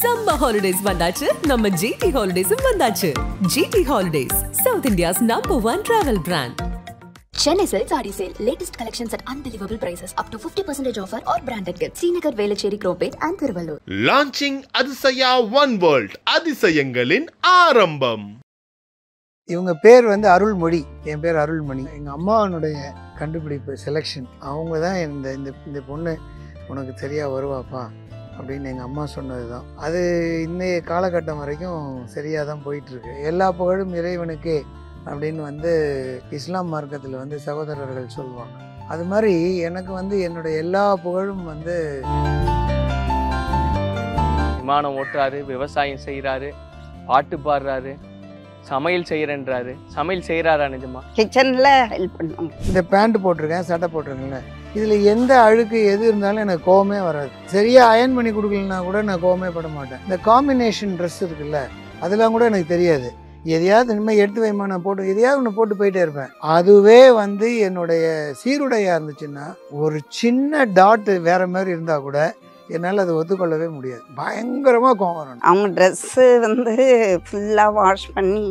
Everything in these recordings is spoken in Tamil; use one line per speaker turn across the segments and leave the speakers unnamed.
Summer holidays vandachu, நம்ம GT Holidays vandachu. GT Holidays, South India's #1 travel brand.
Chennai Silks Adi Sale. Latest collections at unbelievable prices. Up to 50% offer or branded gifts. Srinagar, Velachery, Cropate and Thiruvallur.
Launching Adisaya One World. அதிசயங்களின் ஆரம்பம்.
இவங்க பேர் வந்து அருள்மொழி. என் பேர் அருள்மணி. எங்கள் அம்மாவனுடைய கண்டுபிடிப்பு செலெக்ஷன். அவங்க தான் இந்த பொண்ணு உனக்கு சரியாக வருவாப்பா அப்படின்னு எங்கள் அம்மா சொன்னது தான். அது இன்னைய காலகட்டம் வரைக்கும் சரியாக தான் போயிட்டுருக்கு. எல்லா புகழும் இறைவனுக்கே அப்படின்னு வந்து இஸ்லாம் மார்க்கத்தில் வந்து சகோதரர்கள் சொல்லுவாங்க. அது மாதிரி எனக்கு வந்து என்னுடைய எல்லா புகழும் வந்து
விமானம் ஓட்டுறாரு, விவசாயம் செய்கிறாரு, பாட்டு பாடுறாரு, சமையல் செய்கிறேன்றாரு. சமையல் செய்கிறாரா நிஜமா?
கிச்சனில் ஹெல்ப் பண்ணுவோம்.
இந்த பேண்ட் போட்டிருக்கேன், சட்டை போட்டிருக்கேன்ல, இதில் எந்த அழுக்கு எது இருந்தாலும் எனக்கு கோவமே வராது. சரியாக அயன் பண்ணி கொடுக்கலன்னா கூட நான் கோவமே பட மாட்டேன். இந்த காம்பினேஷன் ட்ரெஸ் இருக்குல்ல, அதெல்லாம் கூட எனக்கு தெரியாது. எதையாவது இனிமேல் எடுத்து வைமா நான் போட்டு எதையாவது ஒன்று போட்டு போயிட்டே இருப்பேன். அதுவே வந்து என்னுடைய சீருடையாக இருந்துச்சுன்னா ஒரு சின்ன டாட்டு வேறு மாதிரி இருந்தால் கூட என்னால் அதை ஒத்துக்கொள்ளவே முடியாது. பயங்கரமாக கோவம் வரணும்.
அவங்க ட்ரெஸ்ஸு வந்து ஃபுல்லாக வாஷ் பண்ணி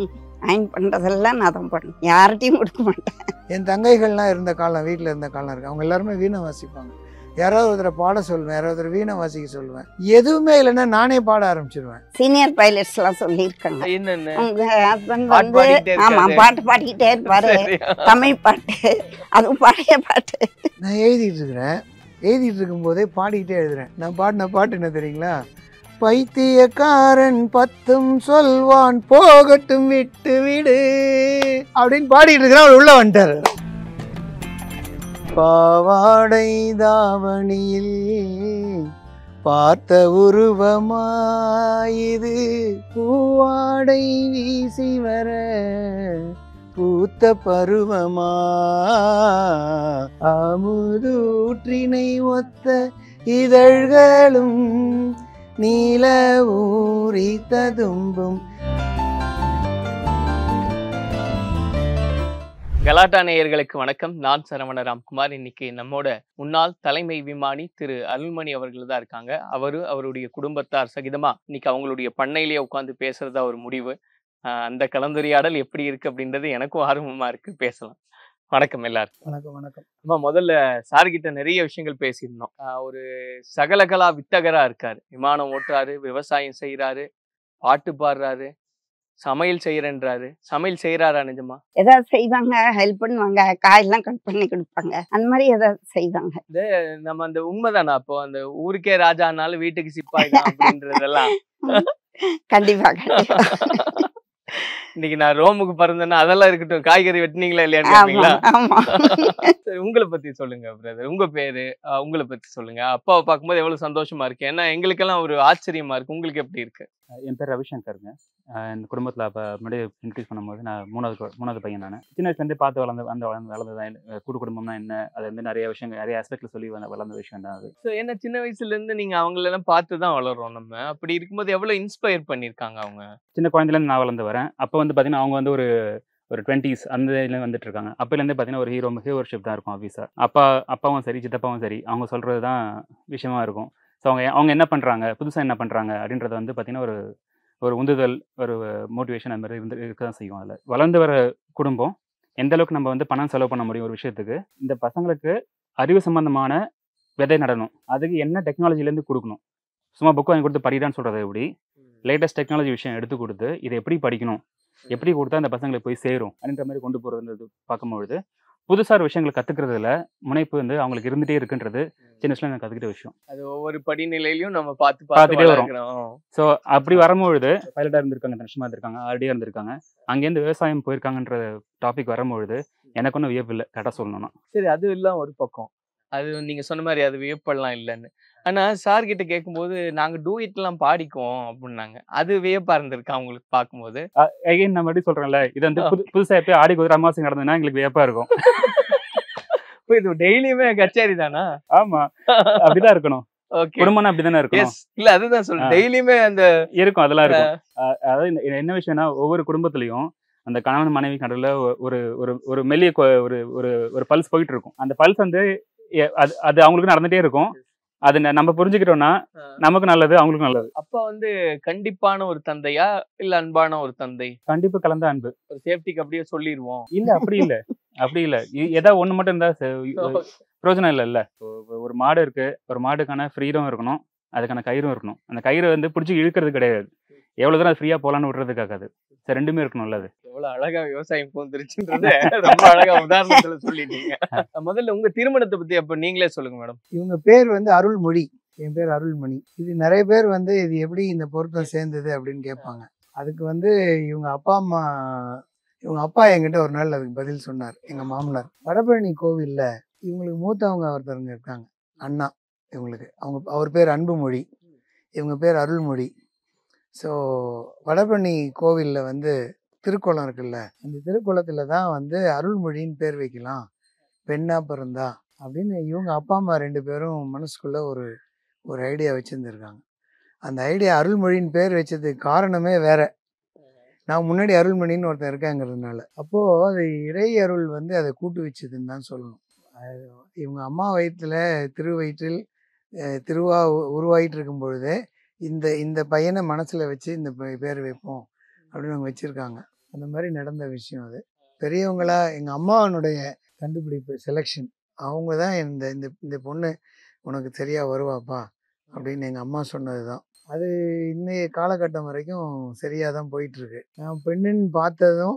அயன் பண்ணுறதெல்லாம் நான் தான் பண்ணுவேன். யார்கிட்டையும் கொடுக்க மாட்டேன்.
என் தங்கைகள்லாம் இருந்த காலம், வீட்டில் இருந்த காலம் இருக்குது. அவங்க எல்லாருமே வீணை வாசிப்பாங்க. யாராவது ஒருத்தரை பாட சொல்லுவேன், யாராவது ஒருத்தர் வீணை வாசிக்க சொல்லுவேன். எதுவுமே இல்லைன்னா நானே பாட ஆரம்பிச்சிருவேன்.
சீனியர் பைலட்ஸ்லாம் சொல்லியிருக்காங்க.
என்னென்ன
உங்க ஹஸ்பண்ட் வந்து ஆமாம் பாட்டு பாடிக்கிட்டே இருப்பாரு. தமிழ் பாட்டு, அதுவும் பழைய பாட்டு.
நான் எழுதிட்டு இருக்கும்போதே பாடிக்கிட்டே எழுதுறேன். நான் பாடின பாட்டு என்ன தெரியுங்களா? பைத்தியக்காரன் 10 சொல்வான் போகட்டும் விட்டு விடு அப்படின்னு பாடிட்டு இருக்கிறேன். அவர் உள்ள வந்துட்டாரு. பாவாடை தாவணியில் பார்த்த உருவமாயிது, பூவாடை வீசி வர பூத்த பருவமா, அமுதூற்றினை ஒத்த இதழ்களும் நீல ஊறி ததும்பும்.
கலாட்டா நேயர்களுக்கு வணக்கம். நான் சரவண ராம்குமார். இன்னைக்கு நம்மோட முன்னாள் தலைமை விமானி திரு அருள்மணி அவர்கள் தான் இருக்காங்க. அவருடைய குடும்பத்தார் சகிதமா இன்னைக்கு அவங்களுடைய பண்ணையிலேயே உட்காந்து பேசுறதா ஒரு முடிவு. அந்த கலந்துரையாடல் எப்படி இருக்கு அப்படின்றது எனக்கும் ஆர்வமா இருக்கு. பேசலாம். வணக்கம் எல்லாருக்கும்.
வணக்கம். வணக்கம்.
நம்ம முதல்ல சார்கிட்ட நிறைய விஷயங்கள் பேசியிருந்தோம். ஒரு சகலகலா வித்தகரா இருக்காரு. விமானம் ஓட்டுறாரு, விவசாயம் செய்யறாரு, பாட்டு பாடுறாரு, சமையல் செய்யறேன்றாரு. சமையல் செய்யறாரா நிஜமா?
ஏதாவது செய்வாங்க, ஹெல்ப் பண்ணுவாங்க, காயெல்லாம் கட் பண்ணி கொடுப்பாங்க, அந்த மாதிரி ஏதாவது செய்வாங்க.
நம்ம அந்த உண்மைதானா? அப்போ அந்த ஊருக்கே ராஜானாலும் வீட்டுக்கு சிப்பாய் தான் அப்படின்றதெல்லாம்
கண்டிப்பா.
இன்னைக்கு நான் ரோமுக்கு பிறந்தேன்னா அதெல்லாம் இருக்கட்டும், காய்கறி வெட்டினீங்களா இல்லையான்னு கேட்பீங்களா? உங்களை பத்தி சொல்லுங்க பிரதர். உங்க பேரு, உங்களை பத்தி சொல்லுங்க. அப்பாவை பார்க்கும்போது எவ்வளவு சந்தோஷமா இருக்கு? ஏன்னா எங்களுக்கெல்லாம் ஒரு ஆச்சரியமா இருக்கு. உங்களுக்கு எப்படி இருக்கு?
என் பேர் ரவிசங்கருங்க. என் குடும்பத்தில் அப்போ முன்னாடி இன்ட்ரடியூஸ் பண்ணும்போது நான் மூணாவது பையன். நான் சின்ன வயசுலேருந்து பார்த்து வளர்ந்ததான் கூட்டு குடும்பம்னா என்ன, அது வந்து நிறைய விஷயங்கள் நிறைய ஆஸ்பெக்ட்ல சொல்லி வளர்ந்த விஷயம் தான் அது.
ஸோ ஏன்னா சின்ன வயசுல இருந்து நீங்க அவங்களெல்லாம் பார்த்து தான் வளர்றோம் நம்ம. அப்படி இருக்கும்போது எவ்வளவு இன்ஸ்பயர் பண்ணியிருக்காங்க அவங்க?
சின்ன குழந்தையிலேருந்து நான் வளர்ந்து வரேன். அப்போ வந்து பார்த்தீங்கன்னா அவங்க வந்து ஒரு 20s அந்த இதில் வந்துட்டு இருக்காங்க. அப்போலேருந்து பார்த்தீங்கன்னா ஒரு ஹீரோஷிப் தான் இருக்கும் ஆஃபீஸாக. அப்பாவும் சரி சித்தப்பாவும் சரி அவங்க சொல்கிறது தான் விஷயமா இருக்கும். ஸோ அவங்க என்ன பண்ணுறாங்க, புதுசாக என்ன பண்ணுறாங்க அப்படின்றது வந்து பார்த்தீங்கன்னா ஒரு உந்துதல், ஒரு மோட்டிவேஷன் அந்த மாதிரி இருக்க தான் செய்யும். அதில் வளர்ந்து வர குடும்பம் எந்த அளவுக்கு நம்ம வந்து பணம் செலவு பண்ண முடியும் ஒரு விஷயத்துக்கு, இந்த பசங்களுக்கு அறிவு சம்பந்தமான விதை நடணும். அதுக்கு என்ன டெக்னாலஜிலேருந்து கொடுக்கணும். சும்மா புக் வாங்கி கொடுத்து படிடான்னு சொல்கிறத எப்படி லேட்டஸ்ட் டெக்னாலஜி விஷயம் எடுத்து கொடுத்து இதை எப்படி படிக்கணும், எப்படி கொடுத்தா அந்த பசங்களுக்கு போய் சேரும் அப்படின்ற மாதிரி கொண்டு போகிறதுன்றது பார்க்கும்பொழுது புதுசாக விஷயங்களை கற்றுக்கிறதுல முனைப்பு வந்து அவங்களுக்கு இருந்துகிட்டே இருக்குன்றது சின்ன வயசுல நான் கற்றுக்கிட்ட விஷயம்.
அது ஒவ்வொரு படிநிலையிலையும் நம்ம பார்த்துட்டே வரும்.
ஸோ அப்படி வரும்பொழுது பைலட்டாக இருந்திருக்காங்க, தனிஷமாக இருந்திருக்காங்க, ஆர்டியாக இருந்திருக்காங்க, அங்கேருந்து விவசாயம் போயிருக்காங்கன்ற டாபிக் வரும்பொழுது எனக்கு ஒன்றும் வியப்பு இல்லை கரெக்டாக சொல்லணும்னா.
சரி, அது எல்லாம் ஒரு பக்கம். அது நீங்க சொன்ன மாதிரி அது வியப்பெல்லாம் இல்லைன்னு. ஆனா சார் கிட்ட கேட்கும்போது நாங்க டூயிட்லாம் பாடிக்குவோம் அப்படின்னாங்க. அது வியப்பா இருந்திருக்கு அவங்களுக்கு பார்க்கும்போது.
அகைன் நான் மறுபடியும் சொல்றேன்ல, இது வந்து புதுசா எப்பயும் ஆடி குதிரை அமாவாசை நடந்ததுன்னா எங்களுக்கு வியப்பா இருக்கும்.
இது டெய்லியுமே கச்சேரி தானா?
ஆமா, அப்படிதான் இருக்கணும். குடும்பம்னா அப்படிதானே இருக்கும்.
இல்ல அதுதான் சொல்றேன், டெய்லியுமே அந்த
இருக்கும், அதெல்லாம் இருக்கும். அதாவது என்ன விஷயம்னா ஒவ்வொரு குடும்பத்திலையும் அந்த கணவன் மனைவி நடுவில் ஒரு மெல்லிய ஒரு பல்ஸ் போயிட்டு இருக்கும். அந்த பல்ஸ் வந்து அது அவங்களுக்கு நடந்துட்டே இருக்கும். அது நம்ம புரிஞ்சுக்கிட்டோம்னா நமக்கு நல்லது, அவங்களுக்கும் நல்லது.
அப்பா வந்து கண்டிப்பான ஒரு தந்தையா இல்ல அன்பான ஒரு தந்தை?
கண்டிப்பு கலந்த அன்பு.
ஒரு சேஃப்டிக்கு அப்படியே சொல்லிடுவோம்.
இல்ல அப்படி இல்ல, அப்படி இல்ல. ஏதாவது ஒண்ணு மட்டும் இருந்தா பிரயோஜனம் இல்ல. ஒரு மாடு இருக்கு, ஒரு மாடுக்கான ஃப்ரீடம் இருக்கணும், அதுக்கான கயிறும் இருக்கணும். அந்த கயிறை வந்து பிடிச்சி இழுக்கிறது கிடையாது, எவ்வளவு தூரம் ஃப்ரீயா போலான்னு விடுறதுக்காகாது. சரி, ரெண்டுமே இருக்கணும்ல. அது
எவ்வளவு அழகா விவசாயம் போந்துருச்சுன்றத ரொம்ப அழகா உதாரணத்துல சொல்லிட்டீங்க. முதல்ல உங்க திருமணத்தை பத்தி அப்ப நீங்களே சொல்லுங்க மேடம்.
இவங்க பேர் வந்து அருள்மொழி, என் பேர் அருள்மணி. இது நிறைய பேர் வந்து இது எப்படி இந்த பொருத்தம் சேர்ந்தது அப்படின்னு கேட்பாங்க. அதுக்கு வந்து இவங்க அப்பா என்கிட்ட ஒரு நாள் அதுக்கு பதில் சொன்னார். எங்கள் மாமனார் வடபழனி கோவிலில் இவங்களுக்கு மூத்தவங்க ஒருத்தவங்க இருக்காங்க, அண்ணா. இவங்களுக்கு அவர் பேர் அன்புமொழி, இவங்க பேர் அருள்மொழி. ஸோ வடபழனி கோவிலில் வந்து திருக்குளம் இருக்குல்ல, அந்த திருக்குளத்தில் தான் வந்து அருள்மொழின்னு பேர் வைக்கலாம், பெண்ணா பிறந்தா அப்படின்னு இவங்க அப்பா அம்மா 2 பேரும் மனசுக்குள்ளே ஒரு ஐடியா வச்சுருந்துருக்காங்க. அந்த ஐடியா அருள்மொழின்னு பேர் வச்சதுக்கு காரணமே வேற. நான் முன்னாடி அருள்மணின்னு ஒருத்தன் இருக்காங்கிறதுனால. அப்போது அது இறை அருள் வந்து அதை கூட்டு வச்சதுன்னு தான் சொல்லணும். இவங்க அம்மா வயிற்றில் திருவா உருவாகிட்டு இருக்கும் பொழுதே இந்த பையனை மனசில் வச்சு இந்த பேர் வைப்போம் அப்படின்னு அவங்க வச்சுருக்காங்க. அந்த மாதிரி நடந்த விஷயம் அது. பெரியவங்களா எங்கள் அம்மாவனுடைய கண்டுபிடிப்பு செலெக்ஷன், அவங்க தான் இந்த பொண்ணு உனக்கு சரியாக வருவாப்பா அப்படின்னு எங்கள் அம்மா சொன்னது தான். அது இன்னைய காலகட்டம் வரைக்கும் சரியாக தான் போயிட்டுருக்கு. நான் பெண்ணுன்னு பார்த்ததும்,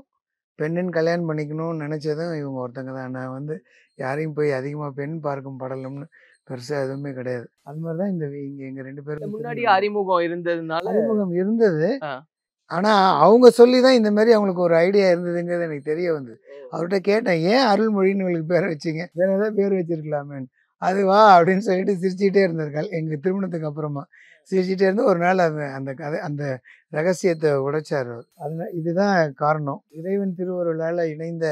பெண்ணுன்னு கல்யாணம் பண்ணிக்கணும்னு நினச்சதும் இவங்க ஒருத்தங்க தான். நான் வந்து யாரையும் போய் அதிகமாக பெண் பார்க்கும் படலம்னு பெருசாக எதுவுமே கிடையாது. அது மாதிரி தான் இங்கே எங்கள் 2 பேரும்
முன்னாடி அறிமுகம்
இருந்தது. ஆனால் அவங்க சொல்லி தான் இந்த மாதிரி அவங்களுக்கு ஒரு ஐடியா இருந்ததுங்கிறது எனக்கு தெரிய வந்தது. அவர்கிட்ட கேட்டேன், ஏன் அருள்மொழின்னு உங்களுக்கு பேர் வச்சிங்க, வேறு ஏதாவது பேர் வச்சிருக்கலாமேன்னு. அதுவா அப்படின்னு சொல்லிட்டு சிரிச்சிக்கிட்டே இருந்திருக்காள். எங்கள் திருமணத்துக்கு அப்புறமா சிரிச்சிட்டே இருந்து ஒரு நாள் அந்த ரகசியத்தை உடைச்சார். அதனால் இதுதான் காரணம். இறைவன் திருவருளால் இணைந்த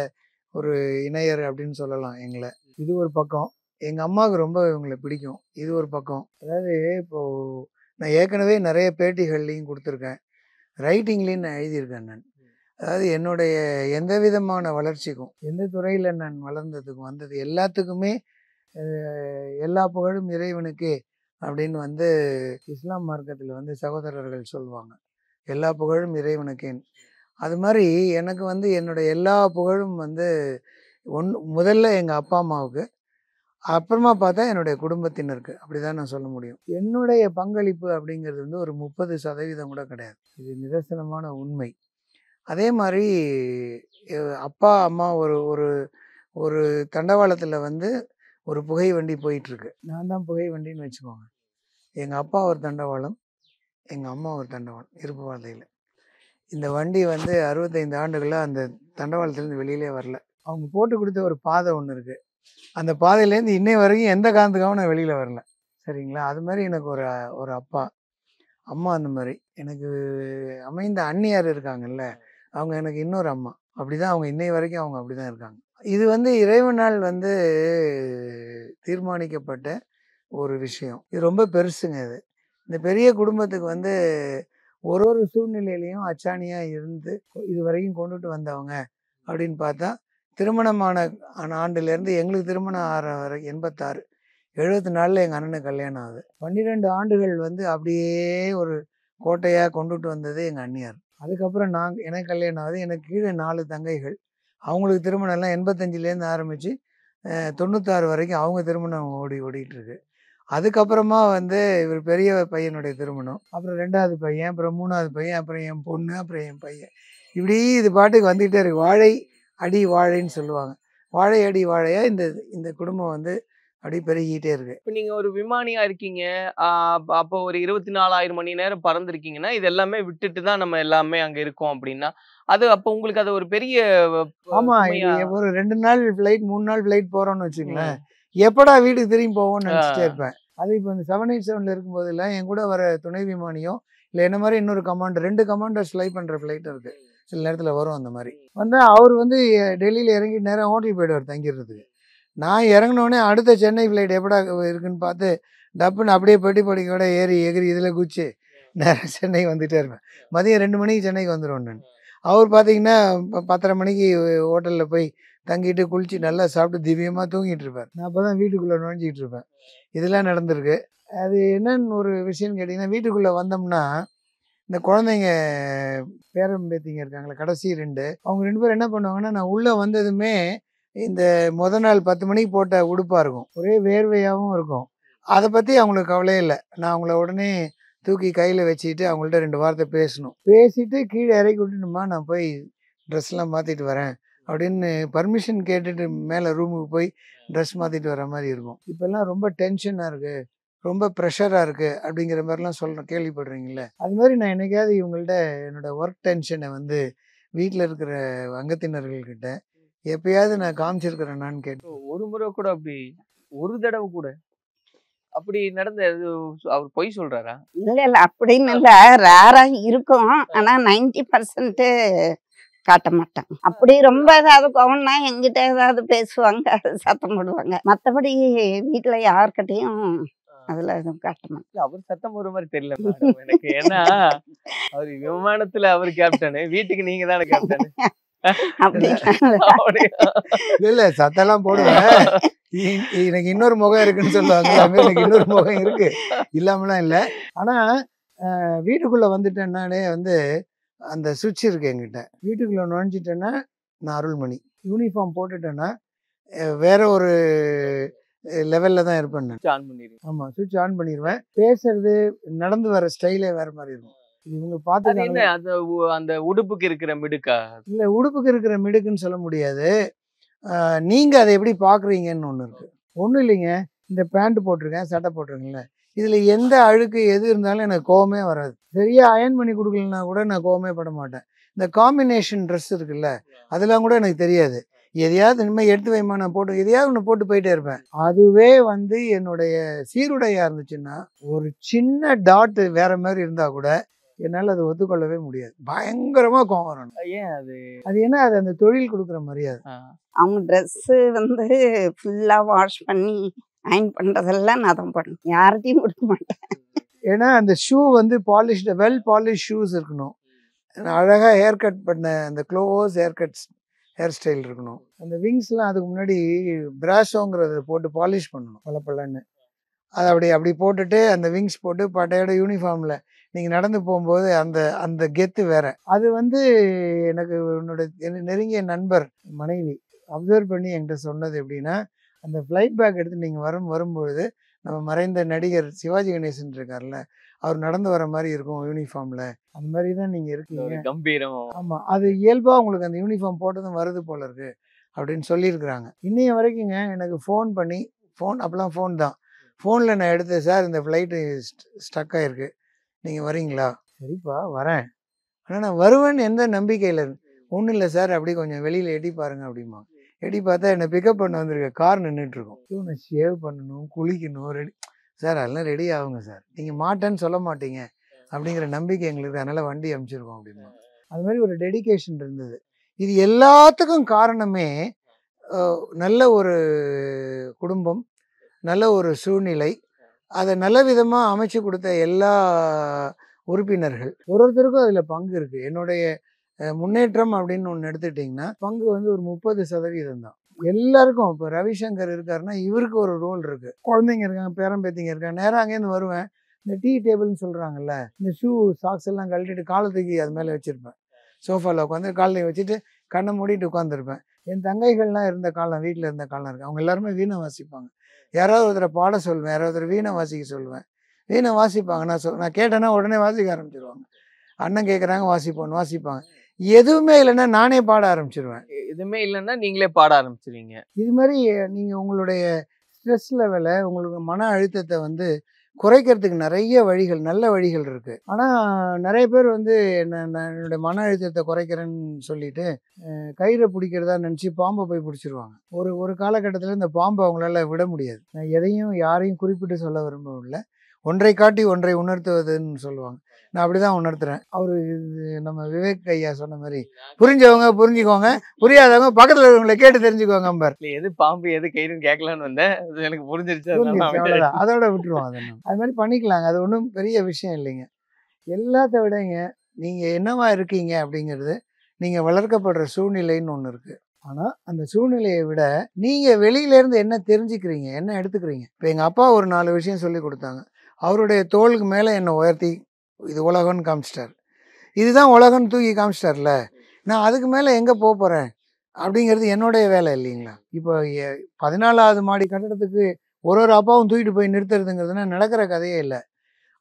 ஒரு இணையர் அப்படின்னு சொல்லலாம் எங்களை. இது ஒரு பக்கம். எங்கள் அம்மாவுக்கு ரொம்ப இவங்களை பிடிக்கும். இது ஒரு பக்கம். அதாவது இப்போது நான் ஏற்கனவே நிறைய பேட்டிகள்லையும் கொடுத்துருக்கேன், ரைட்டிங்லேயும் நான் எழுதியிருக்கேன். நான் அதாவது என்னுடைய எந்த விதமான வளர்ச்சிக்கும், எந்த துறையில் நான் வளர்ந்ததுக்கும் வந்தது எல்லாத்துக்குமே எல்லா புகழும் இறைவனுக்கே அப்படின்னு வந்து இஸ்லாம் மார்க்கத்தில் வந்து சகோதரர்கள் சொல்லுவாங்க, எல்லா புகழும் இறைவனுக்கேன்னு. அது மாதிரி எனக்கு வந்து என்னுடைய எல்லா புகழும் வந்து முதல்ல எங்கள் அப்பா அம்மாவுக்கு, அப்புறமா பார்த்தா என்னுடைய குடும்பத்தினருக்கு. அப்படி தான் நான் சொல்ல முடியும். என்னுடைய பங்களிப்பு அப்படிங்கிறது வந்து ஒரு 30% கூட கிடையாது. இது நிதர்சனமான உண்மை. அதே மாதிரி அப்பா அம்மா ஒரு ஒரு தண்டவாளத்தில் வந்து ஒரு புகை வண்டி போயிட்டுருக்கு. நான் தான் புகை வண்டின்னு வச்சுக்கோங்க. எங்கள் அப்பா ஒரு தண்டவாளம், எங்கள் அம்மா ஒரு தண்டவாளம், இருப்பு பாதையில். இந்த வண்டி வந்து 65 ஆண்டுகளாக அந்த தண்டவாளத்துலேருந்து வெளியிலே வரல. அவங்க போட்டு கொடுத்த ஒரு பாதை ஒன்று இருக்குது, அந்த பாதையிலேருந்து இன்னை வரைக்கும் எந்த காரணத்துக்காகவும் நான் வெளியில் வரல. சரிங்களா? அது மாதிரி எனக்கு ஒரு அப்பா அம்மா. அந்த மாதிரி எனக்கு அமைந்த அண்ணியார் இருக்காங்கல்ல, அவங்க எனக்கு இன்னொரு அம்மா. அப்படி தான் அவங்க இன்னை வரைக்கும் அவங்க அப்படி தான் இருக்காங்க. இது வந்து இறைவனால் வந்து தீர்மானிக்கப்பட்ட ஒரு விஷயம். இது ரொம்ப பெருசுங்க. இது இந்த பெரிய குடும்பத்துக்கு வந்து ஒரு சூழ்நிலையிலையும் அச்சாணியாக இருந்து இது வரைக்கும் கொண்டுட்டு வந்தவங்க அப்படின்னு பார்த்தா, திருமணமான ஆண்டுலேருந்து எங்களுக்கு திருமணம் ஆகிற வரை 86, 74 எங்கள் அண்ணனுக்கு கல்யாணம் ஆகுது. 12 ஆண்டுகள் வந்து அப்படியே ஒரு கோட்டையாக கொண்டுட்டு வந்தது எங்கள் அண்ணியார். அதுக்கப்புறம் எனக்கு கல்யாணம் ஆகுது. எனக்கு கீழே 4 தங்கைகள். அவங்களுக்கு திருமணம்லாம் 85லேருந்து ஆரம்பித்து 96 வரைக்கும் அவங்க திருமணம் ஓடிட்டு இருக்கு. அதுக்கப்புறமா வந்து இவர் பெரிய பையனுடைய திருமணம், அப்புறம் 2வது பையன், அப்புறம் 3வது பையன், அப்புறம் என் பொண்ணு, அப்புறம் என் பையன். இப்படி இது பாட்டுக்கு வந்துக்கிட்டே இருக்கு. வாழை அடி வாழைன்னு சொல்லுவாங்க. வாழை அடி வாழையாக இந்த குடும்பம் வந்து அப்படி பெருகிட்டே இருக்கு.
இப்போ நீங்கள் ஒரு விமானியாக இருக்கீங்க, அப்போ ஒரு 24,000 மணி நேரம் பறந்துருக்கீங்கன்னா, இது எல்லாமே விட்டுட்டு தான் நம்ம எல்லாமே அங்கே இருக்கோம் அப்படின்னா, அது அப்போ உங்களுக்கு அது ஒரு பெரிய
ஆமாம். ஒரு 2 நாள் ஃப்ளைட் 3 நாள் ஃப்ளைட் போகிறோன்னு வச்சுங்களேன், எப்படா வீட்டுக்கு திரும்பி போவோம்னு நினச்சிட்டே இருப்பேன். அது இப்போ இந்த 787 இருக்கும்போது இல்லை, என் கூட வர துணை விமானியோ இல்லை என்ன மாதிரி இன்னொரு கமாண்டர், 2 கமாண்டர்ஸ் ஃப்ளை பண்ணுற ஃப்ளைட் இருக்குது. சில நேரத்தில் வரும். அந்த மாதிரி வந்தால் அவர் வந்து டெல்லியில் இறங்கி நேரம் ஹோட்டல் போய்டுவார் தங்கிடுறதுக்கு. நான் இறங்கினோடனே அடுத்த சென்னை ஃப்ளைட் எப்படா இருக்குன்னு பார்த்து டப்புன்னு அப்படியே பெட்டி படிக்கோட எகிரி இதில் குச்சி நேரம் சென்னை வந்துகிட்டே இருப்பேன். மதியம் 2 மணிக்கு சென்னைக்கு வந்துடுவேன் நான். அவர் பார்த்தீங்கன்னா 10:30 மணிக்கு ஹோட்டலில் போய் தங்கிட்டு குளிச்சு நல்லா சாப்பிட்டு திவ்யமாக தூங்கிட்டு இருப்பார். நான் அப்போ தான் வீட்டுக்குள்ளே நுழைஞ்சிக்கிட்டு இருப்பேன். இதெல்லாம் நடந்திருக்கு. அது என்னன்னு ஒரு விஷயம்னு கேட்டிங்கன்னா, வீட்டுக்குள்ளே வந்தோம்னா இந்த குழந்தைங்க பேரன் பேத்திங்க இருக்காங்களே கடைசி 2 அவங்க 2 பேரும் என்ன பண்ணுவாங்கன்னா, நான் உள்ளே வந்ததுமே இந்த நாள் 10 மணிக்கு போட்ட உடுப்பாக இருக்கும், ஒரே வேர்வையாகவும் இருக்கும். அதை பற்றி அவங்களுக்கு கவலையே இல்லை. நான் அவங்கள உடனே தூக்கி கையில் வச்சுக்கிட்டு அவங்கள்ட்ட 2 வார்த்தை பேசணும். பேசிட்டு கீழே இறக்கி விட்டுணுமா நான் போய் ட்ரெஸ்லாம் மாற்றிட்டு வரேன் அப்படின்னு பர்மிஷன் கேட்டுட்டு மேலே ரூமுக்கு போய் ட்ரெஸ் மாற்றிட்டு வர மாதிரி இருக்கும். இப்போல்லாம் ரொம்ப டென்ஷனாக இருக்குது, ரொம்ப ப்ரெஷராக இருக்குது அப்படிங்கிற மாதிரிலாம் சொல்கிறேன், கேள்விப்படுறீங்களே. அது மாதிரி நான் என்னைக்காவது இவங்கள்ட்ட என்னோடய ஒர்க் டென்ஷனை வந்து வீட்டில் இருக்கிற அங்கத்தினர்கள்கிட்ட எப்பயாவது நான் காமிச்சிருக்கிறேன்னான்னு கேட்டேன்.
ஒரு முறை கூட அப்படி, ஒரு தடவை கூட அப்படி நடந்த அவர் பொய் சொல்றாரா?
இல்ல அப்படின்னு இல்ல, ரேரா இருக்கும். ஆனா 90% காட்ட மாட்டாங்க. அப்படி ரொம்ப ஏதாவது கோவம்னா என்கிட்ட ஏதாவது பேசுவாங்க, சத்தம் போடுவாங்க. மத்தபடி வீட்டுல யார்கிட்டயும் அதுல எதுவும் காட்ட மாட்டாங்க.
அவர் சத்தம் போடுற மாதிரி தெரியல madam எனக்கு. ஏன்னா அவர் விமானத்துல அவர் கேப்டன், வீட்டுக்கு நீங்க தானே கேப்டன்.
அப்படி
இல்லை சத்தெல்லாம் போடுவேன். எனக்கு இன்னொரு முகம் இருக்குன்னு சொல்லுவாங்க, எனக்கு இன்னொரு முகம் இருக்கு, இல்லாமலாம் இல்லை. ஆனால் வீட்டுக்குள்ளே வந்துட்டேன்னாலே வந்து அந்த சுவிட்ச் இருக்கு என்கிட்ட. வீட்டுக்குள்ளே நுழைஞ்சிட்டேன்னா நான் அருள்மணி. யூனிஃபார்ம் போட்டுட்டேன்னா வேற ஒரு லெவலில் தான் இருப்பேன் நான்.
ஆன் பண்ணிடுவேன்.
ஆமாம், சுவிட்ச் ஆன் பண்ணிடுவேன். பேசுறது நடந்து வர ஸ்டைலே வேற மாதிரி இருக்கும். இவங்க பார்த்து
அந்த உடுப்புக்கு இருக்கிற மிடுக்கா?
இல்லை, உடுப்புக்கு இருக்கிற மிடுக்குன்னு சொல்ல முடியாது. நீங்கள் அதை எப்படி பார்க்குறீங்கன்னு ஒன்று இருக்குது. ஒன்றும் இல்லைங்க, இந்த பேண்ட் போட்டிருக்கேன், சட்டை போட்டிருக்கேன்ல, இதில் எந்த அழுக்கு எது இருந்தாலும் எனக்கு கோவமே வராது. சரியாக அயன் பண்ணி கொடுக்கலன்னா கூட நான் கோவமே பட மாட்டேன். இந்த காம்பினேஷன் ட்ரெஸ் இருக்குல்ல, அதெல்லாம் கூட எனக்கு தெரியாது. எதையாவது இனிமேல் எடுத்து வைமா நான் போட்டு எதையாவது ஒன்று போட்டு போயிட்டே இருப்பேன். அதுவே வந்து என்னுடைய சீருடையாக இருந்துச்சுன்னா ஒரு சின்ன டாட்டு வேற மாதிரி இருந்தால் கூட என்னால் அதை ஒத்துக்கொள்ளவே முடியாது. பயங்கரமாக கோவம் வரணும்.
ஏன் அது?
அது ஏன்னா அது அந்த தொழில் கொடுக்குற மரியாதை.
அவங்க ட்ரெஸ்ஸு வந்து ஃபுல்லாக வாஷ் பண்ணி அயன் பண்ணுறதெல்லாம் நான் தான் பண்ணுவேன், யார்கிட்டையும் கொடுக்க மாட்டேன்.
ஏன்னா அந்த ஷூ வந்து பாலிஷ்டு, வெல் பாலிஷ் ஷூஸ் இருக்கணும். அழகாக ஹேர் கட் பண்ண அந்த க்ளோஸ் ஹேர் ஸ்டைல் இருக்கணும். அந்த விங்ஸ்லாம் அதுக்கு முன்னாடி பிராஷோங்கிறத போட்டு பாலிஷ் பண்ணணும் பலப்பலன்னு. அதை அப்படி போட்டுட்டு அந்த விங்ஸ் போட்டு பட்டையோட யூனிஃபார்மில் நீங்கள் நடந்து போகும்போது அந்த அந்த கெத்து வேற. அது வந்து எனக்கு நெருங்கிய நண்பர் மனைவி அப்சர்வ் பண்ணி என்கிட்ட சொன்னது எப்படின்னா, அந்த ஃப்ளைட் பேக் எடுத்து நீங்கள் வரும்பொழுது நம்ம மறைந்த நடிகர் சிவாஜி கணேசன் இருக்கார்ல, அவர் நடந்து வர மாதிரி இருக்கும் யூனிஃபார்மில், அந்த மாதிரி தான் நீங்கள் இருக்கீங்க,
கம்பீரம்.
ஆமாம், அது இயல்பாக உங்களுக்கு அந்த யூனிஃபார்ம் போட்டதும் வருது போல இருக்கு அப்படின்னு சொல்லியிருக்கிறாங்க. இன்னைய வரைக்குங்க எனக்கு ஃபோன் அப்போலாம் ஃபோன் தான், ஃபோனில் நான் எடுத்தேன், சார் இந்த ஃப்ளைட்டு ஸ்டக் ஆகிருக்கு, நீங்கள் வரீங்களா? சரிப்பா வரேன், ஆனால் நான் வருவேன்னு எந்த நம்பிக்கையில் இருக்கு? ஒன்றும் இல்லை சார், அப்படி கொஞ்சம் வெளியில் எட்டி பாருங்க அப்படிமா. எட்டி பார்த்தா என்னை பிக்கப் பண்ண வந்திருக்க கார் நின்றுட்டுருக்கோம். இவனை ஷேவ் பண்ணணும், குளிக்கணும், ரெடி. சார் அதெல்லாம் ரெடி ஆகுங்க சார், நீங்கள் மாட்டேன்னு சொல்ல மாட்டீங்க அப்படிங்கிற நம்பிக்கை எங்களுக்கு, அதனால் வண்டி அனுப்பிச்சிருக்கோம் அப்படிமா. அது மாதிரி ஒரு டெடிகேஷன் இருந்தது. இது எல்லாத்துக்கும் காரணமே நல்ல ஒரு குடும்பம், நல்ல ஒரு சூழ்நிலை, அதை நல்ல விதமாக அமைச்சு கொடுத்த எல்லா உறுப்பினர்கள் ஒருத்தருக்கும் அதில் பங்கு இருக்குது. என்னுடைய முன்னேற்றம் அப்படின்னு ஒன்று எடுத்துட்டிங்கன்னா பங்கு வந்து ஒரு 30% தான் எல்லாருக்கும். இப்போ ரவிசங்கர் இருக்காருன்னா இவருக்கு ஒரு ரோல் இருக்குது. குழந்தைங்க இருக்காங்க, பேரம்பேத்திங்க இருக்காங்க. நேராக அங்கேருந்து வருவேன், இந்த டீ டேபிள்னு சொல்கிறாங்கல்ல, இந்த ஷூ சாக்ஸ் எல்லாம் கழட்டிட்டு காலத்துக்கு அது மேலே வச்சுருப்பேன். சோஃபாவில் உட்காந்து காலையை வச்சுட்டு கண்ணை மூடிட்டு உட்காந்துருப்பேன். என் தங்கைகள்லாம் இருந்த காலம், வீட்டில் இருந்த காலம் இருக்குது. அவங்க எல்லாருமே வீணை வாசிப்பாங்க. யாராவது ஒருத்தரை பாட சொல்லுவேன், யாராவது ஒருத்தர் வீணை வாசிக்க சொல்லுவேன். வீணை வாசிப்பாங்க. நான் கேட்டேன்னா உடனே வாசிக்க ஆரம்பிச்சிருவாங்க. அண்ணன் கேட்குறாங்க வாசிப்பாங்க. எதுவுமே இல்லைன்னா நானே பாட ஆரம்பிச்சிருவேன்.
எதுவுமே இல்லைன்னா நீங்களே பாட ஆரம்பிச்சிருவீங்க.
இது மாதிரி நீங்கள் உங்களுடைய ஸ்ட்ரெஸ் லெவலை, உங்களுக்கு மன அழுத்தத்தை வந்து குறைக்கிறதுக்கு நிறைய வழிகள், நல்ல வழிகள் இருக்குது. ஆனால் நிறைய பேர் வந்து நான் என்னுடைய மன அழுத்தத்தை குறைக்கிறேன்னு சொல்லிட்டு கயிறை பிடிக்கிறதா நினச்சி பாம்பை போய் பிடிச்சிருவாங்க. ஒரு காலகட்டத்தில் இந்த பாம்பை அவங்களால விட முடியாது. நான் எதையும் யாரையும் குறிப்பிட்டு சொல்ல விரும்பவில்லை. ஒன்றை காட்டி ஒன்றை உணர்த்துவதுன்னு சொல்லுவாங்க. நான் அப்படி தான் உணர்த்துறேன். அவர் நம்ம விவேக் ஐயா சொன்ன மாதிரி புரிஞ்சவங்க புரிஞ்சுக்கோங்க, புரியாதவங்க பக்கத்தில் இருக்கவங்களை கேட்டு தெரிஞ்சுக்கோங்க. நம்பர்
எது பாம்பு எது கயிறுன்னு கேட்கலான்னு வந்தேன், எனக்கு புரிஞ்சிருச்சு,
அவ்வளோதான், அதோட விட்டுருவோம். அதை அது மாதிரி பண்ணிக்கலாங்க, அது ஒன்றும் பெரிய விஷயம் இல்லைங்க. எல்லாத்த விடங்க நீங்கள் என்னவா இருக்கீங்க அப்படிங்கிறது நீங்கள் வளர்க்கப்படுற சூழ்நிலைன்னு ஒன்று இருக்குது. ஆனால் அந்த சூழ்நிலையை விட நீங்கள் வெளியிலேருந்து என்ன தெரிஞ்சுக்கிறீங்க, என்ன எடுத்துக்கிறீங்க. இப்போ எங்கள் அப்பா ஒரு 4 விஷயம் சொல்லி கொடுத்தாங்க. அவருடைய தோளுக்கு மேலே என்னை உயர்த்தி இது உலகம்னு காமிச்சிட்டார். இதுதான் உலகம்னு தூக்கி காமிச்சிட்டார்ல, நான் அதுக்கு மேலே எங்கே போக போகிறேன் அப்படிங்கிறது என்னுடைய வேலை இல்லைங்களா. இப்போ 14வது மாடி கட்டடத்துக்கு ஒரு அப்பாவும் தூக்கிட்டு போய் நிறுத்துறதுங்கிறதுனா நடக்கிற கதையே இல்லை.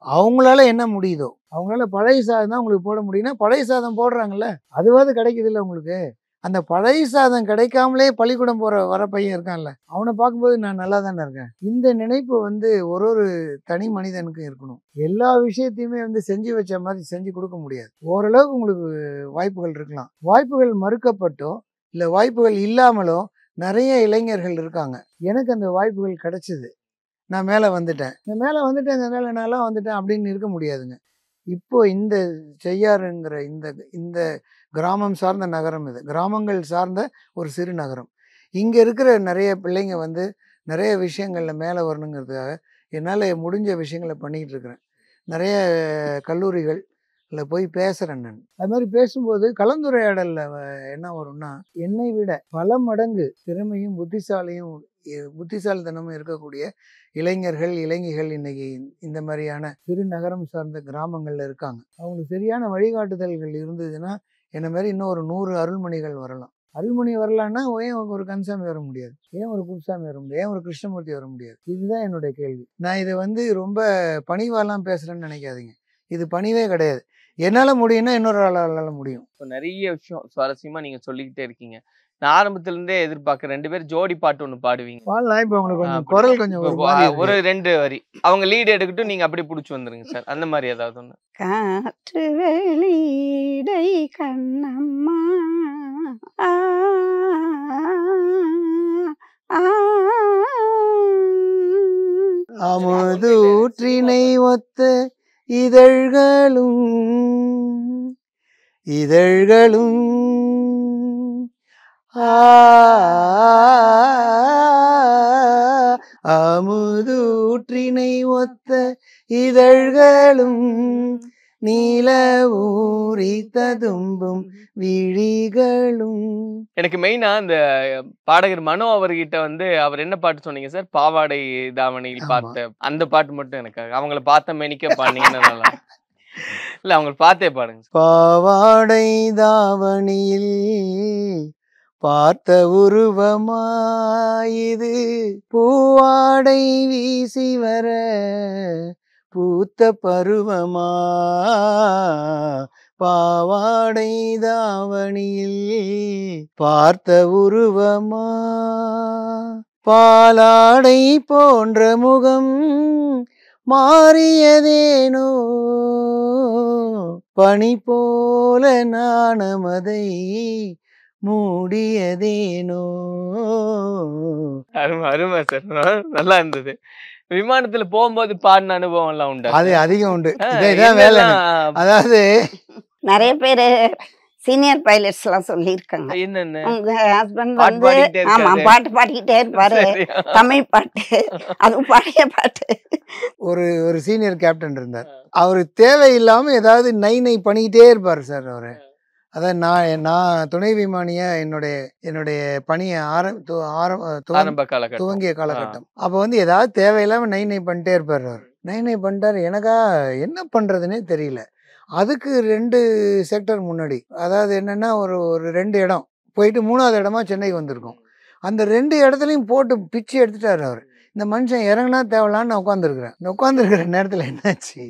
அவங்களால என்ன முடியுதோ, அவங்களால பழைய சாதம் தான் உங்களுக்கு போட முடியும்னா பழைய சாதம் போடுறாங்கல்ல, அதுவாது கிடைக்குது இல்லை உங்களுக்கு. அந்த பழைய சாதம் கிடைக்காமலே பள்ளிக்கூடம் வர பையன் இருக்கான்ல, அவனை பார்க்கும்போது நான் நல்லா தானே இருக்கேன். இந்த நினைப்பு ஒரு தனி மனிதனுக்கும் இருக்கணும். எல்லா விஷயத்தையுமே செஞ்சு வச்ச மாதிரி செஞ்சு கொடுக்க முடியாது. ஓரளவுக்கு உங்களுக்கு வாய்ப்புகள் இருக்கலாம். வாய்ப்புகள் மறுக்கப்பட்டோ இல்லை வாய்ப்புகள் இல்லாமலோ நிறைய இளைஞர்கள் இருக்காங்க. எனக்கு அந்த வாய்ப்புகள் கிடைச்சிது, நான் மேலே வந்துட்டேன், அதனால நான்லாம் வந்துட்டேன் அப்படின்னு இருக்க முடியாதுங்க. இப்போ இந்த செய்யாறுங்கிற இந்த கிராமம் சார்ந்த நகரம், இது கிராமங்கள் சார்ந்த ஒரு சிறு நகரம். இங்கே இருக்கிற நிறைய பிள்ளைங்க நிறைய விஷயங்களில் மேலே வரணுங்கிறதுக்காக என்னால் முடிஞ்ச விஷயங்களை பண்ணிக்கிட்டு இருக்கிறேன். நிறைய கல்லூரிகளில் போய் பேசுகிறேன் நான். அது மாதிரி பேசும்போது கலந்துரையாடலில் என்ன வரும்னா, என்னை விட பல மடங்கு திறமையும் புத்திசாலித்தனமும் இருக்கக்கூடிய இளைஞர்கள் இன்னைக்கு இந்த மாதிரியான சிறு நகரம் சார்ந்த கிராமங்களில் இருக்காங்க. அவங்களுக்கு சரியான வழிகாட்டுதல்கள் இருந்ததுன்னா என்ன மாதிரி இன்னும் ஒரு 100 அருள்மணிகள் வரலாம். அருள்மணி வரலான்னா ஏன் ஒரு கன்சாமி வர முடியாது, ஏன் ஒரு குப்சாமி வர முடியாது, ஏன் ஒரு கிருஷ்ணமூர்த்தி வர முடியாது? இதுதான் என்னுடைய கேள்வி. நான் இதை ரொம்ப பணிவாலாம் பேசுகிறேன்னு நினைக்காதீங்க. இது பணிவே கிடையாது. என்னால் முடியும்னா இன்னொரு ஆளால் முடியும்.
இப்போ நிறைய விஷயம் சுவாரஸ்யமாக நீங்கள் சொல்லிக்கிட்டே இருக்கீங்க. நான் ஆரம்பத்திலேருந்தே எதிர்பார்க்குறேன் 2 பேர் ஜோடி பாட்டு ஒன்று பாடுவீங்க.
பாடலாம். இப்போ உங்களுக்கு கொஞ்சம் குரல் கொஞ்சம்
ஒரு 2 வரி அவங்க லீடு எடுக்கட்டும், நீங்கள் அப்படி பிடிச்சி வந்துருங்க சார். அந்த மாதிரி ஏதாவது ஒன்று.
காற்று வெளியிடை கண்ணம்மா
அமுதூற்றினை ஒத்த இதழ்களும் அமுதூற்றினை ஒத்த இதழ்களும் நீல ஊறி ததும்பும் விழிகளும்.
எனக்கு மெயினா இந்த பாடகர் மனோ அவர்கிட்ட அவர் என்ன பாட்டு சொன்னீங்க சார்? பாவாடை தாவணியில் பார்த்த அந்த பாட்டு மட்டும் எனக்கு அவங்கள பார்த்த மேனிக்க பாடுனீங்கன்னா நல்லா. இல்ல அவங்களை பார்த்தே பாடுங்க.
பாவாடை தாவணியில் பார்த்த உருவமாயிது, பூவாடை வீசி வர பூத்த பருவமா, பாவாடை தாவணியில் பார்த்த உருவமா, பாலாடை போன்ற முகம் மாறியதேனோ, பனி போல நாணமதை மூடியதேனோ.
அருமை அருமை சார், நல்லா இருந்தது. விமானத்துல போகும்போது பாடின அனுபவம் எல்லாம் உண்டு?
அது அதிகம் உண்டு. இதான் வேலை. அதாவது
நிறைய பேரு சீனியர் பைலட்ஸ் எல்லாம் சொல்லியிருக்காங்க,
என்னென்ன
உங்க ஹஸ்பண்ட் ஆமா பாட்டு பாடிக்கிட்டே இருப்பாரு, தமிழ் பாட்டு, அதுவும் பழைய பாட்டு.
ஒரு சீனியர் கேப்டன் இருந்தார். அவரு தேவையில்லாம ஏதாவது நை பண்ணிக்கிட்டே இருப்பாரு சார். அவரு அதான் நான் துணை விமானியா என்னுடைய பணியை துவங்கிய காலகட்டம். அப்போ ஏதாவது தேவையில்லாம நை பண்ணிட்டே இருப்பாரு. அவர் நை பண்ணிட்டாரு. எனக்கா என்ன பண்றதுன்னே தெரியல. அதுக்கு 2 செக்டர் முன்னாடி, அதாவது என்னன்னா ஒரு 2 இடம் போயிட்டு 3வது இடமா சென்னைக்கு வந்திருக்கோம். அந்த 2 இடத்துலையும் போட்டு பிச்சு எடுத்துட்டாரு அவர். இந்த மனுஷன் இறங்கினா தேவலான்னு நான் உட்காந்துருக்கிறேன். இந்த உட்காந்துருக்கிற நேரத்தில் என்னாச்சு,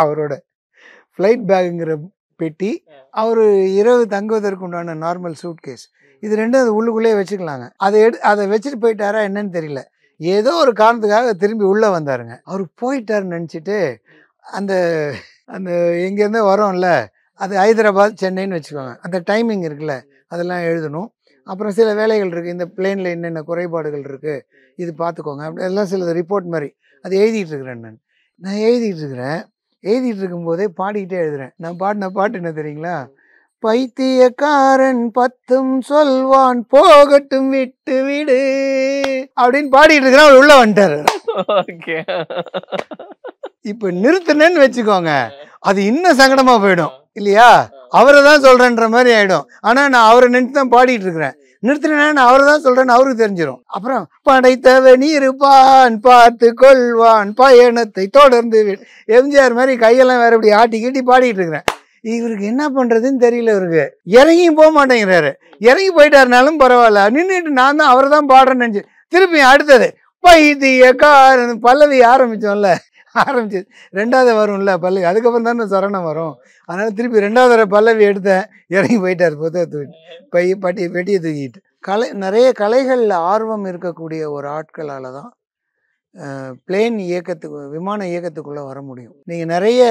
அவரோட ஃப்ளைட் பேக்குங்கிற பெட்டி, அவர் இரவு தங்குவதற்கு உண்டான நார்மல் சூட் கேஸ், இது 2 அது உள்ளுக்குள்ளேயே வச்சுக்கலாங்க. அதை வச்சுட்டு போயிட்டாரா என்னன்னு தெரியல. ஏதோ ஒரு காரணத்துக்காக திரும்பி உள்ளே வந்தாருங்க. அவர் போயிட்டாருன்னு நினச்சிட்டு அந்த எங்கேருந்தே வரோம்ல, அது ஹைதராபாத் சென்னைன்னு வச்சுக்கோங்க. அந்த டைமிங் இருக்குல்ல, அதெல்லாம் எழுதணும். அப்புறம் சில வேலைகள் இருக்குது, இந்த பிளேனில் என்னென்ன குறைபாடுகள் இருக்குது இது பார்த்துக்கோங்க, அப்படி எல்லாம் சில ரிப்போர்ட் மாதிரி அது எழுதிட்டு இருக்கிறேன். நான் எழுதிட்டு இருக்கும்போதே பாடிக்கிட்டே எழுதுறேன். நான் பாடின பாட்டு என்ன தெரியுங்களா? பைத்தியக்காரன் 10 சொல்வான் போகட்டும் விட்டு விடு அப்படின்னு பாடிட்டு இருக்கிறேன். அவர் உள்ள வந்துட்டாரு. இப்ப நிறுத்தினேன்னு வச்சுக்கோங்க, அது இன்னும் சங்கடமா போயிடும். இல்லையா, அவரை தான் சொல்கிறேன்ற மாதிரி ஆகிடும். ஆனால் நான் அவரை நினைத்து தான் பாடிட்டு இருக்கிறேன். நிறுத்தினா நான் அவரை தான் சொல்கிறேன்னு அவருக்கு தெரிஞ்சிடும். அப்புறம் படைத்தவன் இருப்பான் பார்த்து கொள்வான் பயணத்தை தொடர்ந்து எம்ஜிஆர் மாதிரி கையெல்லாம் வேற இப்படி ஆட்டி கீட்டி பாடிட்டு இருக்கிறேன். இவருக்கு என்ன பண்ணுறதுன்னு தெரியல. இவருக்கு இறங்கியும் போக மாட்டேங்கிறாரு. இறங்கி போயிட்டாருனாலும் பரவாயில்ல, நின்றுட்டு நான் தான் அவரை தான் பாடுறேன்னு நினச்சி திருப்பி அடுத்தது பைத்தியக்காரன் பல்லவி ஆரம்பித்தோம்ல, ஆரம்பிச்சு 2வது வரும்ல பல்லவி, அதுக்கப்புறம் தானே சரணம் வரும். அதனால் திருப்பி 2வது பல்லவி எடுத்தேன், இறங்கி போயிட்டார் புத்தகத்தை பெட்டியை தூக்கிட்டு. நிறைய கலைகளில் ஆர்வம் இருக்கக்கூடிய ஒரு ஆட்களால் தான் பிளேன் விமான இயக்கத்துக்குள்ளே வர முடியும். நீங்கள் நிறைய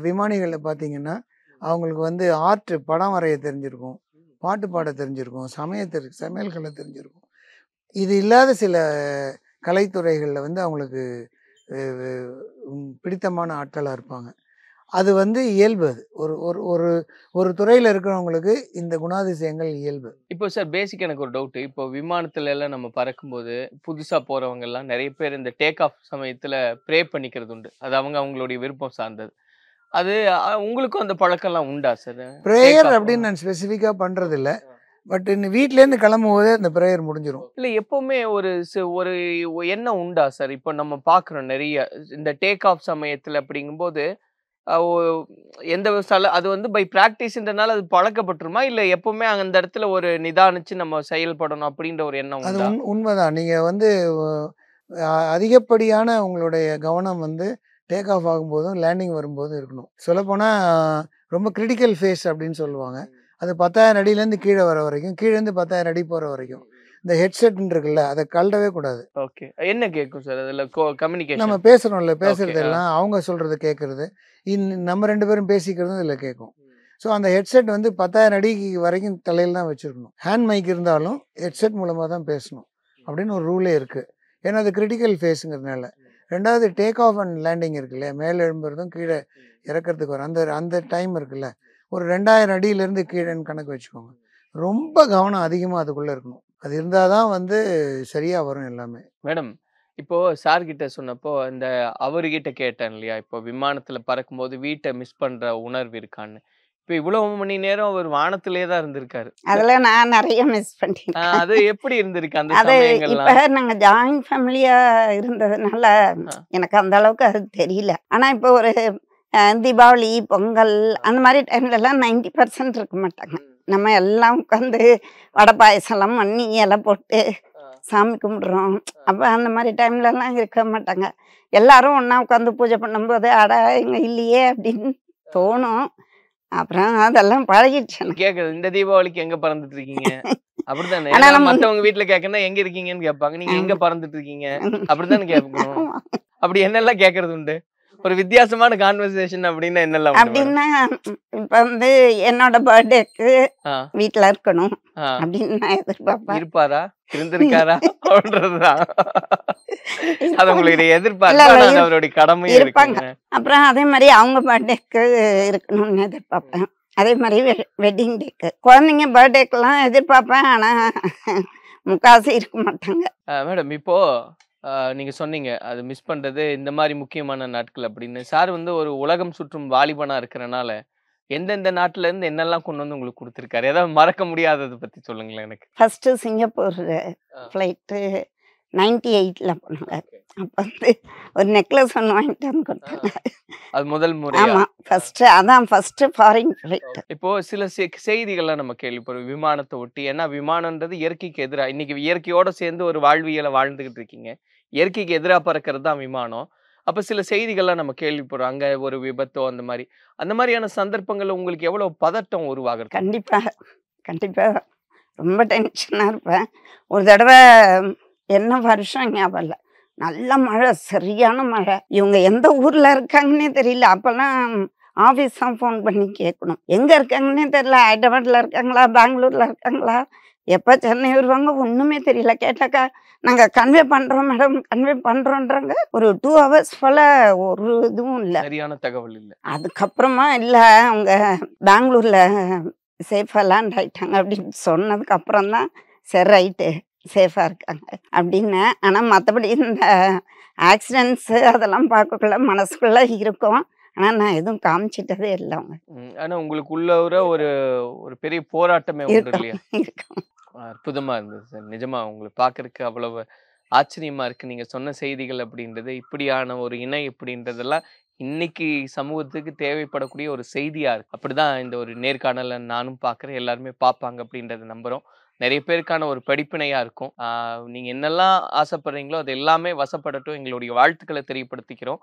விமானிகளில் பார்த்தீங்கன்னா அவங்களுக்கு ஆர்ட், படம் வரைய தெரிஞ்சிருக்கும், பாட்டு பாட தெரிஞ்சிருக்கும், சமையல் கலை தெரிஞ்சிருக்கும். இது இல்லாத சில கலைத்துறைகளில் அவங்களுக்கு பிடித்தமான ஆட்களாக இருப்பாங்க. அது இயல்பு. அது ஒரு ஒரு ஒரு துறையில் இருக்கிறவங்களுக்கு இந்த குணாதிசயங்கள் இயல்பு.
இப்போ சார் பேசிக் எனக்கு ஒரு டவுட். இப்போ விமானத்துல எல்லாம் நம்ம பறக்கும்போது புதுசா போறவங்க எல்லாம் நிறைய பேர் இந்த டேக் ஆஃப் சமயத்துல ப்ரே பண்ணிக்கிறது உண்டு. அது அவங்களுடைய விருப்பம் சார்ந்தது. அது உங்களுக்கும் அந்த பழக்கம்லாம் உண்டா சார்?
ப்ரேயர் அப்படின்னு நான் ஸ்பெசிஃபிக்காக பண்ணுறதில்ல. பட் வீட்டிலேருந்து கிளம்பும் போதே அந்த ப்ரேயர் முடிஞ்சிடும்.
இல்லை, எப்பவுமே ஒரு எண்ணம் உண்டா சார்? இப்போ நம்ம பார்க்குறோம் நிறைய இந்த டேக் ஆஃப் சமயத்தில் அப்படிங்கும்போது எந்த அது பை ப்ராக்டிஸ்ன்றனால அது பழக்கப்பட்டுருமா, இல்லை எப்பவுமே அந்த இடத்துல ஒரு நிதானிச்சு நம்ம செயல்படணும் அப்படின்ற ஒரு எண்ணம்?
அது உண்மைதான். நீங்கள் அதிகப்படியான உங்களுடைய கவனம் டேக் ஆஃப் ஆகும்போதும் லேண்டிங் வரும்போதும் இருக்கணும். சொல்லப்போனால் ரொம்ப கிரிட்டிக்கல் ஃபேஸ் அப்படின்னு சொல்லுவாங்க. அது 10,000 அடியிலேருந்து கீழே வர வரைக்கும், கீழேருந்து 10,000 அடி போகிற வரைக்கும் இந்த ஹெட்செட்ன்னு இருக்குல்ல, அதை கழட்டவே கூடாது.
ஓகே, என்ன கேட்கும் சார் அதில்? கம்யூனிகேஷன் நம்ம
பேசுகிறோம்ல, பேசுறதெல்லாம் அவங்க சொல்கிறது கேட்குறது, நம்ம 2 பேரும் பேசிக்கிறதும் இதில் கேட்கும். ஸோ அந்த ஹெட்செட் 10,000 அடிக்கு வரைக்கும் தலையில் தான் வச்சுருக்கணும். ஹேண்ட் மைக் இருந்தாலும் ஹெட்செட் மூலமாக தான் பேசணும் அப்படின்னு ஒரு ரூலே இருக்குது. ஏன்னா அது கிரிட்டிக்கல் ஃபேஸுங்கிறதுனால. 2வது டேக் ஆஃப் அண்ட் லேண்டிங் இருக்குல்ல, மேலே எழும்புறதும் கீழே இறக்கிறதுக்கு வரும் அந்த டைம் இருக்குல்ல, ஒரு 2000 அடியிலேருந்து கீழேன்னு கணக்கு வச்சுக்கோங்க. ரொம்ப கவனம் அதிகமாக அதுக்குள்ளே இருக்கணும். அது இருந்தால் தான் சரியாக வரும் எல்லாமே.
மேடம், இப்போது சார்கிட்ட சொன்னப்போ இந்த அவர்கிட்ட கேட்டேன் இல்லையா, இப்போ விமானத்தில் பறக்கும்போது வீட்டை மிஸ் பண்ணுற உணர்வு இருக்கான்னு. இப்போ இவ்வளவு மணி நேரம் அவர் வானத்திலே தான் இருந்திருக்காரு.
அதில் நான் நிறைய மிஸ் பண்ணிட்டேன்.
அது எப்படி இருந்திருக்கு அந்த சமயங்கள்லாம்?
இப்போ நாங்கள் ஜாயிண்ட் ஃபேமிலியாக இருந்ததுனால எனக்கு அந்த அளவுக்கு அது தெரியல. ஆனால் இப்போ ஒரு தீபாவளி, பொங்கல் அந்த மாதிரி டைம்லலாம் 90% இருக்க மாட்டாங்க. நம்ம எல்லாம் உட்காந்து வடை பாயசம்லாம் பண்ணி இலை போட்டு சாமி கும்பிட்றோம். அப்போ அந்த மாதிரி டைம்லலாம் இருக்க மாட்டாங்க. எல்லாரும் ஒன்றா உட்காந்து பூஜை பண்ணும்போது அட இங்கே இல்லையே அப்படின்னு தோணும். அப்புறம் அதெல்லாம் பழகிடுச்சு.
கேட்குறது, இந்த தீபாவளிக்கு எங்கே பறந்துட்டு இருக்கீங்க அப்படித்தானே? மற்றவங்க வீட்டில் கேட்கணும்னா எங்கே இருக்கீங்கன்னு கேட்பாங்க. நீங்கள் எங்கே பறந்துட்டு இருக்கீங்க அப்படித்தானே கேட்கணும். அப்படி என்னெல்லாம் கேட்கறது உண்டு? ஒரு வித்தியாசமான கான்வர்சேஷன் அப்படின்னா என்னெல்லாம்?
அப்படின்னா இப்ப என்னோட பர்த்டேக்கு வீட்டுல இருக்கணும் அப்படின்னு நான் எதிர்பார்ப்பேன்.
இருப்பாரா, இருந்திருக்காரா அப்படின்றதுதான் அது உங்களுக்கு எதிர்பார்ப்பு, அவருடைய கடமை இருப்பாங்க.
அப்புறம் அதே மாதிரி அவங்க பர்த்டேக்கு இருக்கணும்னு எதிர்பார்ப்பேன். அதே மாதிரி வெட்டிங் டேக்கு, குழந்தைங்க பர்த்டேக்கெல்லாம் எதிர்பார்ப்பேன். ஆனா முக்காசி இருக்க மாட்டாங்க.
மேடம், இப்போ நீங்க சொன்னீங்க அது மிஸ் பண்றது இந்த மாதிரி முக்கியமான நாட்கள் அப்படின்னு. சார் ஒரு உலகம் சுற்றும் வாலிபனா இருக்கிறனால எந்தெந்த நாட்டுல இருந்து என்னெல்லாம் கொண்டு உங்களுக்கு கொடுத்துருக்காரு? ஏதாவது மறக்க முடியாததை பத்தி சொல்லுங்களேன் எனக்கு.
ஃபர்ஸ்ட் சிங்கப்பூர் ஃப்ளைட்டு 98ல போனாங்க. அப்போ ஒரு நெக்லஸ் ஒன்று வாங்கிட்டு வந்து கொடுத்தாங்க.
அது முதல் முறை.
ஆமா, ஃபர்ஸ்ட் ஃபாரின் ஃப்ளைட்.
இப்போ சில செய்திகள்லாம் நம்ம கேள்விப்படுறோம் விமானத்தை ஒட்டி. ஏன்னா விமானன்றது இயற்கைக்கு எதிராக, இன்னைக்கு இயற்கையோட சேர்ந்து ஒரு வாழ்வியலை வாழ்ந்துகிட்டு இருக்கீங்க. இயற்கைக்கு எதிராக பறக்கிறது தான் விமானம். அப்போ சில செய்திகள்லாம் நம்ம கேள்விப்படுறோம், அங்கே ஒரு விபத்தோ அந்த மாதிரியான சந்தர்ப்பங்கள் உங்களுக்கு எவ்வளோ பதட்டம் உருவாகுது?
கண்டிப்பாக ரொம்ப டென்ஷனாக இருப்பேன். ஒரு தடவை என்ன வருஷம் ஞாபகம் இல்லை, நல்ல மழை, சரியான மழை. இவங்க எந்த ஊரில் இருக்காங்கன்னே தெரியல. அப்போல்லாம் ஆஃபீஸ் தான் ஃபோன் பண்ணி கேட்கணும், எங்கே இருக்காங்கன்னே தெரியல. ஹைதராபாத்தில் இருக்காங்களா, பெங்களூரில் இருக்காங்களா, எப்போ சென்னை வருவாங்க, ஒன்றுமே தெரியல. கேட்டாக்கா நாங்கள் கன்வே பண்ணுறோம் மேடம், கன்வே பண்ணுறோன்றாங்க. ஒரு 2 hours போல் ஒரு இதுவும் இல்லை,
சரியான தகவல் இல்லை.
அதுக்கப்புறமா இல்லை அவங்க பெங்களூரில் சேஃபாக லேண்ட் ஆகிட்டாங்க அப்படின்னு சொன்னதுக்கு அப்புறம் தான் சரி ரைட்டு சேஃபாக இருக்காங்க அப்படின்னு. ஆனால் மற்றபடி இந்த ஆக்சிடென்ட்ஸு அதெல்லாம் பார்க்கக்குள்ள மனசுக்குள்ளே இருக்கும். ஆனா நான் எதுவும் காமிச்சிட்டதே இல்லை அவங்க.
ஆனா உங்களுக்கு உள்ள ஒரு ஒரு பெரிய போராட்டமே உண்டு இல்லையா?
இருக்கும்.
அற்புதமா இருந்தது சார். நிஜமா உங்களை பார்க்கறதுக்கு அவ்வளவு ஆச்சரியமா இருக்கு. நீங்க சொன்ன செய்திகள் அப்படின்றது, இப்படியான ஒரு இணை அப்படின்றதெல்லாம் இன்னைக்கு சமூகத்துக்கு தேவைப்படக்கூடிய ஒரு செய்தியா இருக்கு. அப்படிதான் இந்த ஒரு நேர்காணல நானும் பார்க்குறேன், எல்லாருமே பார்ப்பாங்க அப்படின்றத நம்புறோம். நிறைய பேருக்கான ஒரு படிப்பினையா இருக்கும். நீங்க என்னெல்லாம் ஆசைப்படுறீங்களோ அது எல்லாமே வசப்படட்டும், எங்களுடைய வாழ்த்துக்களை தெரியப்படுத்திக்கிறோம்.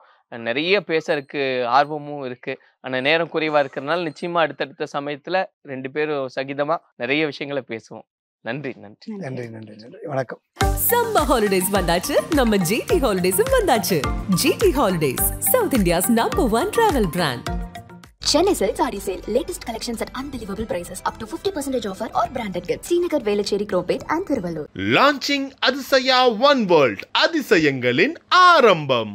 நிறைய பேசறதுக்கு ஆர்வமும் இருக்கு. ஆனா நேரம் குறைவா இருக்கிறதுனால நிச்சயமா அடுத்தடுத்த சமயத்துல 2 பேரும் சகிதமா நிறைய விஷயங்களை பேசுவோம். நன்றி நன்றி
நன்றி நன்றி நன்றி. வணக்கம்.
சம்மர் ஹாலிடேஸ் வந்தாச்சு, நம்ம ஜிடி ஹாலிடேஸும் வந்தாச்சு. GT holidays, south India's #1 travel brand.
Chennai Silk Saree Sale. Latest collections at unbelievable prices. Up to 50% offer or branded gifts. Srinagar, Velachery, Cropate and Thiruvallur.
Launching Adisaya One World. அதிசயங்களின் ஆரம்பம்.